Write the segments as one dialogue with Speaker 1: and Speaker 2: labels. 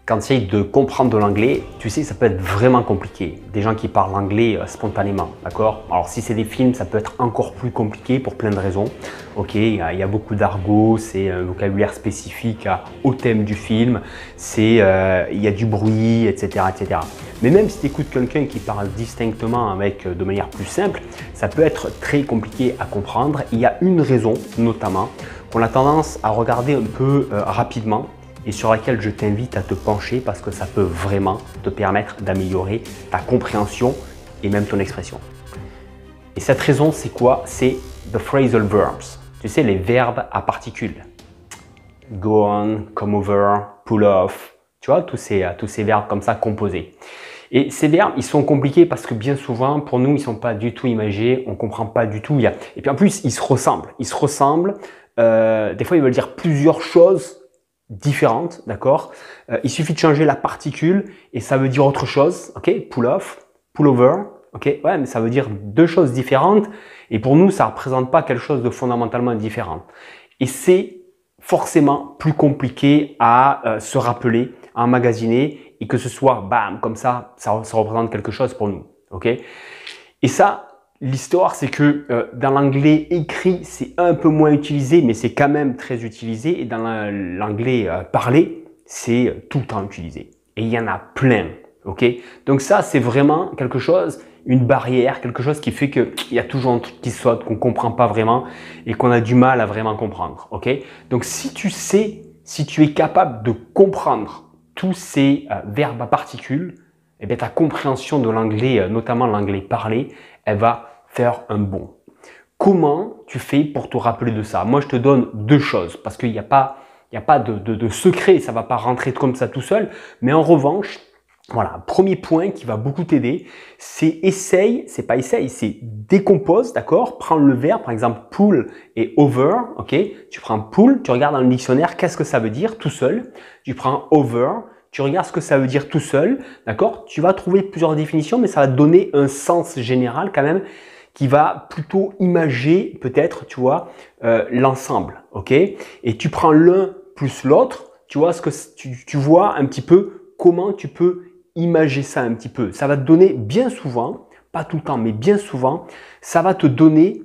Speaker 1: Quand tu essayes de comprendre de l'anglais, tu sais, ça peut être vraiment compliqué. Des gens qui parlent anglais spontanément, d'accord? Alors si c'est des films, ça peut être encore plus compliqué pour plein de raisons. Ok, il y a beaucoup d'argot, c'est un vocabulaire spécifique au thème du film, il y a du bruit, etc., etc. Mais même si tu écoutes quelqu'un qui parle distinctement de manière plus simple, ça peut être très compliqué à comprendre. Il y a une raison, notamment, qu'on a tendance à regarder un peu rapidement, et sur laquelle je t'invite à te pencher parce que ça peut vraiment te permettre d'améliorer ta compréhension et même ton expression. Et cette raison, c'est quoi? C'est the phrasal verbs. Tu sais, les verbes à particules. Go on, come over, pull off. Tu vois, tous ces verbes comme ça composés. Et ces verbes, ils sont compliqués parce que bien souvent, pour nous, ils ne sont pas du tout imagés, on ne comprend pas du tout. Et puis en plus, ils se ressemblent. Des fois, ils veulent dire plusieurs choses différentes, d'accord? Il suffit de changer la particule et ça veut dire autre chose, ok? Pull off, pull over, ok? Ouais, mais ça veut dire deux choses différentes et pour nous, ça ne représente pas quelque chose de fondamentalement différent. Et c'est forcément plus compliqué à se rappeler, à emmagasiner et que ce soit bam, comme ça représente quelque chose pour nous, ok? Et ça, l'histoire, c'est que dans l'anglais écrit, c'est un peu moins utilisé, mais c'est quand même très utilisé. Et dans l'anglais parlé, c'est tout le temps utilisé. Et il y en a plein. Ok? Donc ça, c'est vraiment quelque chose, une barrière, quelque chose qui fait qu'il y a toujours un truc qui saute, qu'on ne comprend pas vraiment et qu'on a du mal à vraiment comprendre. Ok? Donc si tu es capable de comprendre tous ces verbes à particules, eh bien, ta compréhension de l'anglais, notamment l'anglais parlé, elle va faire un bond. Comment tu fais pour te rappeler de ça? Moi, je te donne deux choses parce qu'il n'y a pas de secret, ça ne va pas rentrer comme ça tout seul. Mais en revanche, voilà, premier point qui va beaucoup t'aider, c'est c'est décompose, d'accord? Prends le verbe, par exemple, pull et over, ok? Tu prends pull, tu regardes dans le dictionnaire, qu'est-ce que ça veut dire tout seul? Tu prends over, tu regardes ce que ça veut dire tout seul, d'accord? Tu vas trouver plusieurs définitions, mais ça va te donner un sens général quand même qui va plutôt imager peut-être, tu vois, l'ensemble, ok? Et tu prends l'un plus l'autre, tu vois tu vois un petit peu comment tu peux imager ça un petit peu. Ça va te donner bien souvent, pas tout le temps, mais bien souvent, ça va te donner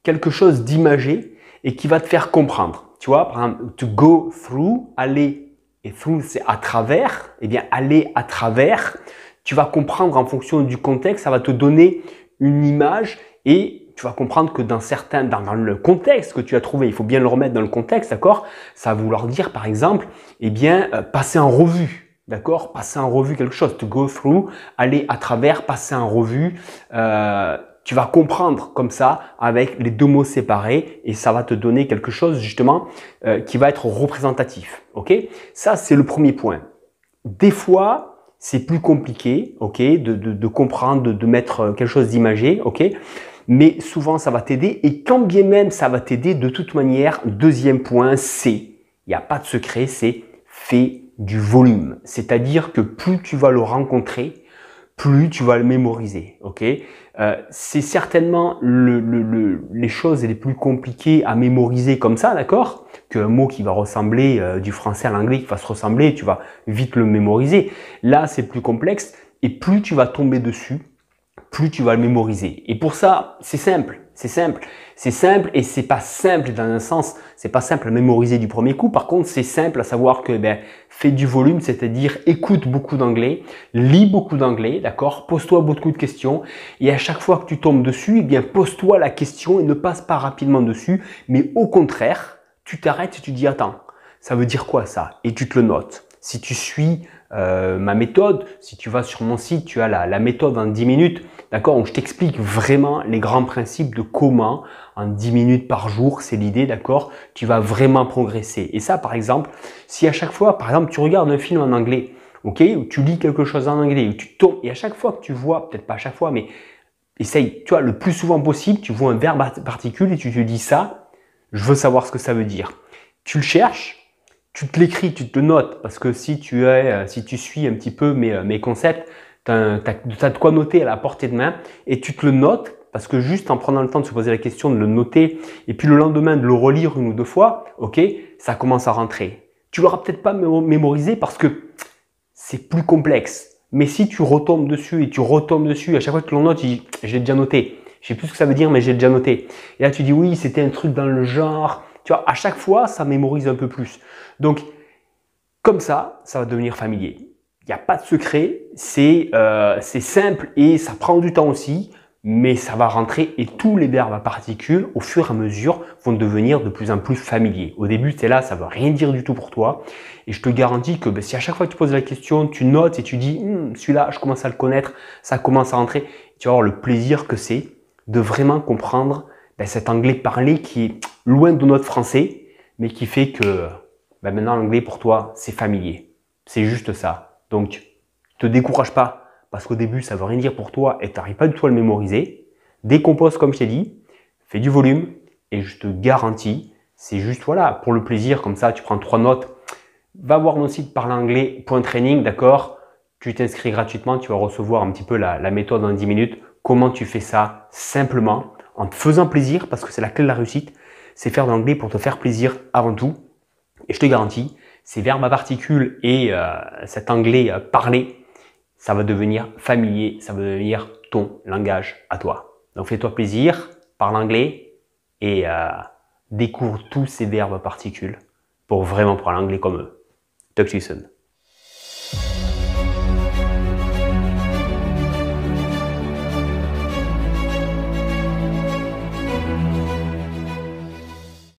Speaker 1: quelque chose d'imagé et qui va te faire comprendre. Tu vois, par exemple, to go through, aller, et through c'est à travers, eh bien aller à travers, tu vas comprendre en fonction du contexte, ça va te donner une image et tu vas comprendre que dans le contexte que tu as trouvé, il faut bien le remettre dans le contexte, d'accord? Ça va vouloir dire par exemple, eh bien, passer en revue. D'accord? Passer en revue quelque chose, to go through, aller à travers, passer en revue. Tu vas comprendre comme ça avec les deux mots séparés et ça va te donner quelque chose justement qui va être représentatif. Ok? Ça, c'est le premier point. Des fois, c'est plus compliqué, ok, de comprendre, de mettre quelque chose d'imagé, ok? Mais souvent, ça va t'aider et quand bien même ça va t'aider, de toute manière, deuxième point, il n'y a pas de secret, c'est fais du volume. C'est-à-dire que plus tu vas le rencontrer, plus tu vas le mémoriser. Ok, c'est certainement les choses les plus compliquées à mémoriser comme ça, d'accord? Qu'un mot qui va ressembler du français à l'anglais, qui va se ressembler, tu vas vite le mémoriser. Là, c'est plus complexe et plus tu vas tomber dessus, plus tu vas le mémoriser. Et pour ça, c'est simple. Et c'est pas simple dans un sens, c'est pas simple à mémoriser du premier coup. Par contre, c'est simple à savoir que fais du volume, c'est-à-dire écoute beaucoup d'anglais, lis beaucoup d'anglais, d'accord? Pose-toi beaucoup de questions et à chaque fois que tu tombes dessus, eh bien pose-toi la question et ne passe pas rapidement dessus, mais au contraire, tu t'arrêtes et tu dis attends, ça veut dire quoi ça? Et tu te le notes. Si tu suis ma méthode, si tu vas sur mon site, tu as la méthode en 10 minutes, d'accord, où je t'explique vraiment les grands principes de comment en 10 minutes par jour, c'est l'idée, d'accord, tu vas vraiment progresser. Et ça, par exemple, si à chaque fois, par exemple, tu regardes un film en anglais, ok, ou tu lis quelque chose en anglais, ou tu tombes, et à chaque fois que tu vois, peut-être pas à chaque fois, mais essaye, tu vois, le plus souvent possible, tu vois un verbe à particule et tu te dis ça, je veux savoir ce que ça veut dire. Tu le cherches, tu te l'écris, tu te le notes, parce que si tu suis un petit peu mes concepts, tu as de quoi noter à la portée de main et tu te le notes, parce que juste en prenant le temps de se poser la question, de le noter, et puis le lendemain de le relire une ou deux fois, ok, ça commence à rentrer. Tu l'auras peut-être pas mémorisé parce que c'est plus complexe. Mais si tu retombes dessus et tu retombes dessus, à chaque fois que tu le notes, tu dis, je l'ai déjà noté. Je sais plus ce que ça veut dire, mais j'ai déjà noté. Et là, tu dis, oui, c'était un truc dans le genre. Tu vois, à chaque fois, ça mémorise un peu plus. Donc, comme ça va devenir familier. Il n'y a pas de secret, c'est simple et ça prend du temps aussi, mais ça va rentrer et tous les verbes à particules, au fur et à mesure, vont devenir de plus en plus familiers. Au début, c'est là, ça ne veut rien dire du tout pour toi. Et je te garantis que si à chaque fois que tu poses la question, tu notes et tu dis celui-là, je commence à le connaître, ça commence à rentrer, tu vas avoir le plaisir que c'est de vraiment comprendre cet anglais parlé qui est loin de notre français, mais qui fait que maintenant l'anglais pour toi, c'est familier. C'est juste ça. Donc, ne te décourage pas parce qu'au début, ça ne veut rien dire pour toi et tu n'arrives pas du tout à le mémoriser. Décompose comme je t'ai dit, fais du volume et je te garantis, c'est juste voilà, pour le plaisir, comme ça, tu prends 3 notes. Va voir mon site parleranglais.training, d'accord? Tu t'inscris gratuitement, tu vas recevoir un petit peu la méthode en 10 minutes. Comment tu fais ça simplement, en te faisant plaisir, parce que c'est la clé de la réussite, c'est faire de l'anglais pour te faire plaisir avant tout. Et je te garantis, ces verbes à particules et cet anglais parlé, ça va devenir familier, ça va devenir ton langage à toi. Donc fais-toi plaisir, parle anglais et découvre tous ces verbes à particules pour vraiment parler anglais comme eux. Talk to you soon.